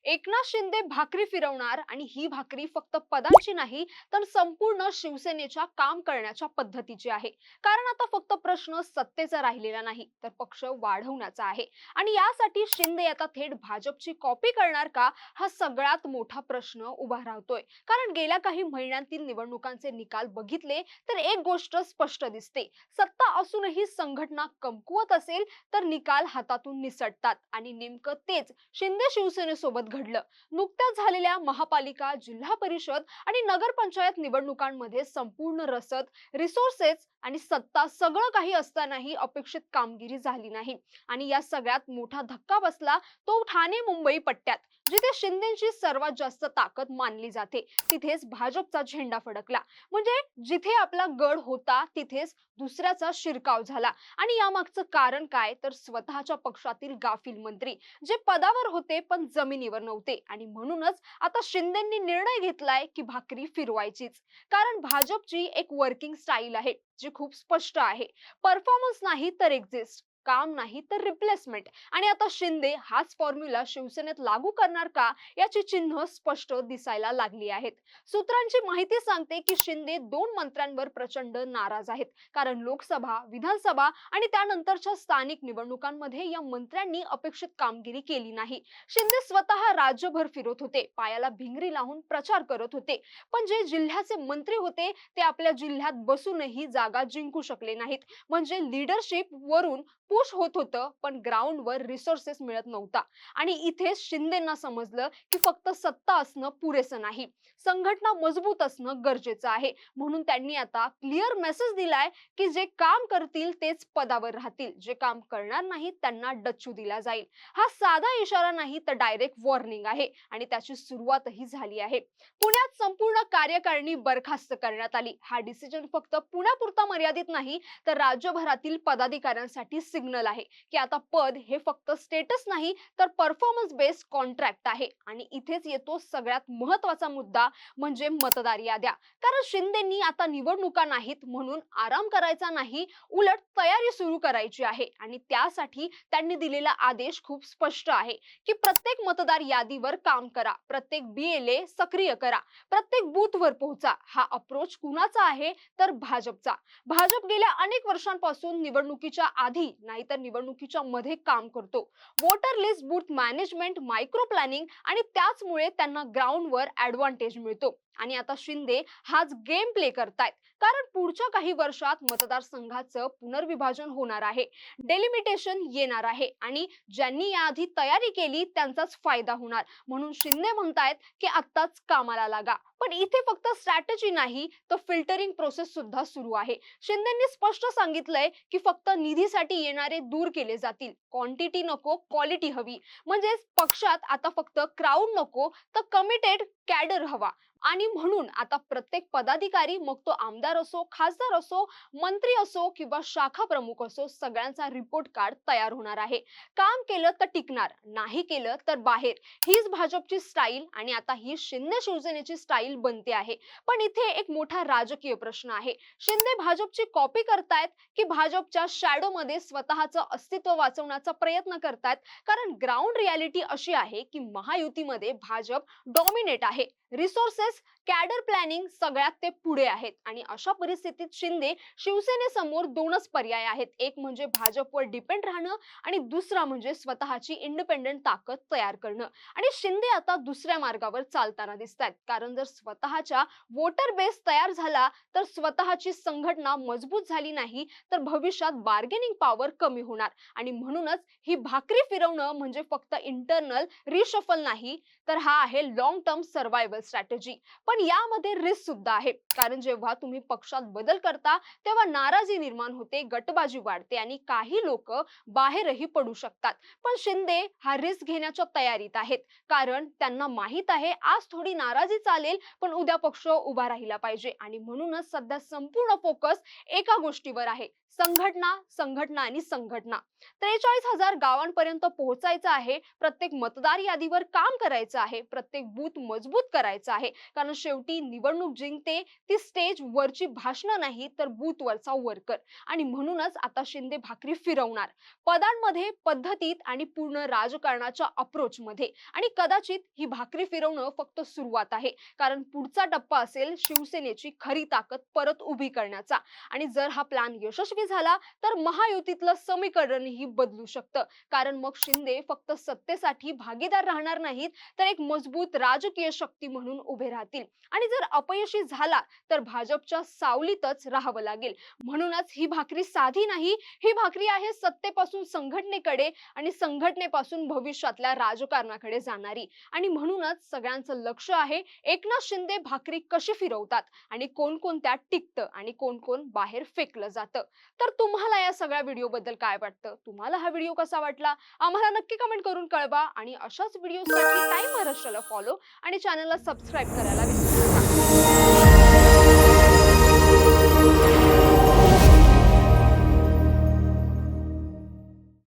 एकनाथ शिंदे भाकरी फिरवणार आणि ही भाकरी फक्त पदांची नाही तर संपूर्ण शिवसेनेच्या काम करण्याच्या पद्धतीची आहे. कारण आता फक्त प्रश्न सत्तेचा राहिलेला नाही तर पक्ष वाढवण्याचा आहे. आणि यासाठी शिंदे आता थेट भाजपची कॉपी करणार का, हा सगळ्यात मोठा प्रश्न उभा राहतोय. कारण गेल्या काही महिन्यांतील निवडणुकांचे निकाल बघितले तर एक गोष्ट स्पष्ट दिसते. सत्ता असूनही संघटना कमकुवत असेल तर निकाल हातातून निसटतात आणि नेमकं तेच शिंदे शिवसेनेसोबत घडलं. नुकत्याच झालेल्या महापालिका, जिल्हा परिषद आणि नगरपंचायत निवडणुकांमध्ये संपूर्ण रसद, रिसोर्सेस आणि सत्ता सगळं काही असतानाही अपेक्षित कामगिरी झाली नाही. आणि या सगळ्यात मोठा धक्का बसला तो ठाणे मुंबई पट्ट्यात, जिथे शिंदेची सर्वात जास्त ताकद मानली जाते तिथेच भाजपचा झेंडा फडकला. म्हणजे जिथे आपला गड होता तिथेच दुसऱ्याचा शिरकाव झाला. आणि यामागचं कारण काय, तर स्वतःच्या पक्षातील गाफील मंत्री जे पदावर होते पण जमिनीवर नव्हते. आणि म्हणूनच आता शिंदेंनी निर्णय घेतलाय की भाकरी फिरवायचीच. कारण भाजपची एक वर्किंग स्टाईल आहे जी खूप स्पष्ट आहे. परफॉर्मन्स नाही तर एक्झिस्ट, काम नाही तर रिप्लेसमेंट. आणि आता शिंदे हाच फॉर्म्युला शिवसेनेत लागू करणार का, याची चिन्ह स्पष्ट दिसायला लागली आहेत. सूत्रांची माहिती सांगते की शिंदे दोन मंत्र्यांवर प्रचंड नाराज आहेत. कारण लोकसभा, विधानसभा आणि त्यानंतरच्या स्थानिक निवडणुकांमध्ये या मंत्र्यांनी अपेक्षित कामगिरी केली नाही. शिंदे स्वतः राज्यभर फिरत होते, पायाला भिंगरी लावून प्रचार करत होते. पण जे जिल्ह्याचे मंत्री होते ते आपल्या जिल्ह्यात बसूनही जागा जिंकू शकले नाहीत. म्हणजे लीडरशिप वरून पुश होत होतं पण ग्राउंडवर रिसोर्सेस मिळत नव्हता. आणि इथे शिंदेंना समजलं की फक्त सत्ता असणं पुरेसं नाही, संघटना मजबूत असणं गरजेचं आहे. म्हणून त्यांनी आता क्लिअर मेसेज दिलाय की जे काम करतील तेच पदावर राहतील, जे काम करणार नाहीत त्यांना डच्चू दिला जाईल. हा साधा इशारा नाही तर डायरेक्ट वॉर्निंग आहे आणि त्याची सुरुवातही झाली आहे. पुण्यात संपूर्ण कार्यकारिणी बरखास्त करण्यात आली. हा डिसिजन फक्त पुण्यापुरता मर्यादित नाही तर राज्यभरातील पदाधिकाऱ्यांसाठी सिग्नल आहे की आता पद हे फक्त स्टेटस नाही तर परफॉर्मन्स बेस्ड कॉन्ट्रॅक्ट आहे. आणि इथेच येतो सगळ्यात महत्त्वाचा मुद्दा, म्हणजे मतदार याद्या. कारण शिंदेंनी आता निवडणुका नाहीत म्हणून आराम करायचा नाही, उलट तयारी सुरू करायची आहे. आणि त्यासाठी त्यांनी दिलेला आदेश खूप स्पष्ट आहे की प्रत्येक मतदार यादीवर काम करा, प्रत्येक BLA सक्रिय करा, प्रत्येक बूथवर पोहोचा. हा अप्रोच कुणाचा आहे, तर भाजपचा. भाजप गेल्या अनेक वर्षांपासून निवडणुकीच्या आधी नाहीतर निवडणुकीच्या मध्ये काम करतो. Voter list, booth management, micro planning आणि त्याचमुळे त्यांना ग्राउंडवर ऍडव्हान्टेज मिळतो. आणि आता शिंदे हाच गेम प्ले करतायत. कारण पुढच्या काही वर्षात मतदारसंघाचं पुनर्विभाजन होणार आहे, डेलिमिटेशन येणार आहे आणि ज्यांनी याआधी तयारी केली त्यांचाच फायदा होणार. म्हणून शिंदे म्हणतायत की आत्ताच कामाला लागा. पण इथे फक्त स्ट्रॅटेजी नाही तर फिल्टरिंग प्रोसेस सुद्धा सुरू आहे. शिंदेंनी स्पष्ट सांगितलंय की फक्त निधीसाठी येणारे दूर केले जातील, क्वांटिटी नको क्वालिटी हवी. म्हणजे पक्षात आता फक्त क्राऊड नको तर कमिटेड कॅडर हवा. आणि म्हणून आता प्रत्येक पदाधिकारी, मग तो आमदार असो, खासदार असो, मंत्री असो किंवा शाखा प्रमुख असो, सगळ्यांचा रिपोर्ट कार्ड तयार होणार आहे. काम केलं तर टिकणार, नाही केलं तर बाहेर. हीच भाजपची स्टाईल आणि आता ही शिंदे शिवसेनेची स्टाईल बनते आहे. पण इथे एक मोठा राजकीय प्रश्न आहे. शिंदे भाजपची कॉपी करतायत की भाजपच्या शॅडो मध्ये स्वतःचं अस्तित्व वाचवण्याचा प्रयत्न करतायत. कारण ग्राउंड रियालिटी अशी आहे की महायुतीमध्ये भाजप डॉमिनेट आहे. रिसोर्सेस, कॅडर प्लॅनिंग सगळ्यात ते पुढे आहेत. आणि अशा परिस्थितीत शिंदे शिवसेनेसमोर दोनच पर्याय आहेत. एक म्हणजे भाजपवर डिपेंड राहणं आणि दुसरा म्हणजे स्वतःची इंडिपेंडेंट ताकद तयार करणं. आणि शिंदे आता दुसऱ्या मार्गावर चालताना दिसतात. कारण जर स्वतःच्या वोटर बेस तयार झाला तर स्वतःची संघटना मजबूत झाली नाही तर भविष्यात बार्गेनिंग पॉवर कमी होणार. आणि म्हणूनच ही भाकरी फिरवणं म्हणजे फक्त इंटरनल रिशफल नाही तर हा आहे लॉंग टर्म सर्व्हायव्हल स्ट्रॅटेजी. पण यामध्ये रिस्क सुद्धा आहे. कारण जेव्हा तुम्ही पक्षात बदल करता तेव्हा नाराजी निर्माण होते, गटबाजी वाढते आणि काही लोक बाहेरही पडू शकतात. पण शिंदे हा रिस्क घेण्याच्या तयारीत आहेत. कारण त्यांना माहित आहे आज थोडी नाराजी चालेल पण उद्या पक्ष उभा राहिला पाहिजे. आणि म्हणूनच सध्या संपूर्ण फोकस एका गोष्टीवर आहे, संघटना, संघटना आणि संघटना. 39,000 गावांपर्यंत पोहोचायचं आहे, प्रत्येक मतदार यादीवर काम करायचं आहे, प्रत्येक बूथ मजबूत करायचं आहे. कारण शेवटी निवडणूक जिंकते ती स्टेज वरची भाषणं नाही तर बूथ वरचा वर्कर. आणि म्हणूनच आता शिंदे भाकरी फिरवणार पदांमध्ये, पद्धतीत आणि पूर्ण राजकारणाच्या अप्रोच मध्ये. आणि कदाचित ही भाकरी फिरवणं फक्त सुरुवात आहे, कारण पुढचा टप्पा असेल शिवसेनेची खरी ताकद परत उभी करण्याचा. आणि जर हा प्लॅन यशस्वी झाला तर महायुतीतलं समीकरणही बदलू शकतं. कारण मग शिंदे फक्त सत्तेसाठी भागीदार राहणार नाहीत, तर एक मजबूत राजकीय शक्ती म्हणून उभे राहतील. आणि जर अपयशी झाला तर भाजपच्या सावलीतच राहावं लागेल. म्हणूनच ही भाकरी साधी नाही, ही भाकरी आहे सत्तेपासून संघटनेकडे आणि संघटनेपासून भविष्यातल्या राजकारणाकडे जाणारी. आणि म्हणूनच सगळ्यांचं लक्ष आहे एकनाथ शिंदे भाकरी कशी फिरवतात आणि कोण कोण त्यात टिकतं आणि कोण कोण बाहेर फेकलं जातं. तर तुम्हाला या सगळ्या व्हिडिओ बद्दल काय वाटतं? तुम्हाला हा व्हिडिओ कसा वाटला? आम्हाला नक्की कमेंट करून कळवा. आणि अशाच व्हिडिओसाठी टाइम महाराष्ट्राला फॉलो आणि चॅनलला सबस्क्राईब करायला विसरू नका.